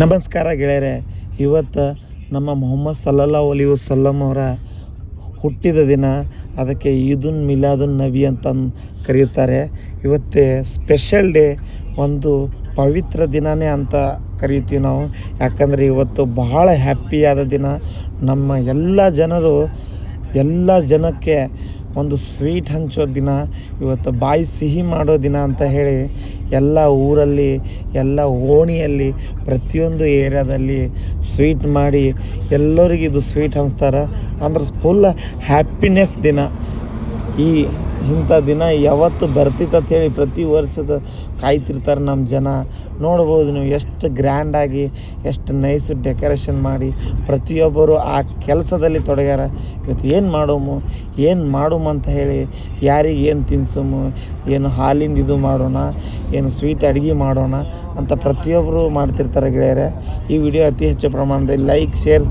ನಮಸ್ಕಾರ ಗೆಳೆಯರೆ. ಇವತ್ತು ನಮ್ಮ ಮೊಹಮ್ಮದ್ ಸಲ್ಲಲ್ಲಾಹು ಅಲೈಹಿ ವಸಲ್ಲಂ ಅವರ ಹುಟ್ಟಿದ ದಿನ. ಅದಕ್ಕೆ ಈದುನ್ ಮಿಲಾದುನ್ ನಬಿ ಅಂತ ಕರೆಯುತ್ತಾರೆ. ಇವತ್ತೇ ಸ್ಪೆಷಲ್ ಡೇ, ಒಂದು ಪವಿತ್ರ ದಿನವೇ ಅಂತ ಕರಿತೀವಿ ನಾವು. ಯಾಕಂದರೆ ಇವತ್ತು ಬಹಳ ಹ್ಯಾಪಿಯಾದ ದಿನ. ನಮ್ಮ ಎಲ್ಲ ಜನಕ್ಕೆ ಒಂದು ಸ್ವೀಟ್ ಹಂಚೋ ದಿನ, ಇವತ್ತು ಬಾಯಿ ಸಿಹಿ ಮಾಡೋ ದಿನ ಅಂತ ಹೇಳಿ ಎಲ್ಲ ಊರಲ್ಲಿ, ಎಲ್ಲ ಓಣಿಯಲ್ಲಿ, ಪ್ರತಿಯೊಂದು ಏರಿಯಾದಲ್ಲಿ ಸ್ವೀಟ್ ಮಾಡಿ ಎಲ್ಲರಿಗೂ ಇದು ಸ್ವೀಟ್ ಹಂಚ್ತಾರೆ. ಅಂದ್ರೆ ಫುಲ್ ಹ್ಯಾಪಿನೆಸ್ ದಿನ. ಇಂಥ ದಿನ ಯಾವತ್ತು ಬರ್ತಿತ್ತು ಹೇಳಿ ಪ್ರತಿ ವರ್ಷದ ಕಾಯ್ತಿರ್ತಾರೆ ನಮ್ಮ ಜನ. ನೋಡ್ಬೋದು ನೀವು ಎಷ್ಟು ಗ್ರ್ಯಾಂಡಾಗಿ, ಎಷ್ಟು ನೈಸ್ ಡೆಕೋರೇಷನ್ ಮಾಡಿ ಪ್ರತಿಯೊಬ್ಬರು ಆ ಕೆಲಸದಲ್ಲಿ ತೊಡಗ್ಯಾರ. ಇವತ್ತು ಏನು ಮಾಡೋಮು ಅಂತ ಹೇಳಿ, ಯಾರಿಗೆ ಏನು ತಿನ್ಸೋಮು, ಏನು ಹಾಲಿಂದ ಇದು ಮಾಡೋಣ, ಏನು ಸ್ವೀಟ್ ಅಡುಗೆ ಮಾಡೋಣ ಅಂತ ಪ್ರತಿಯೊಬ್ಬರು ಮಾಡ್ತಿರ್ತಾರೆ ಗೆಳೆಯರೆ. ಈ ವಿಡಿಯೋ ಅತಿ ಹೆಚ್ಚು ಪ್ರಮಾಣದಲ್ಲಿ ಲೈಕ್, ಶೇರ್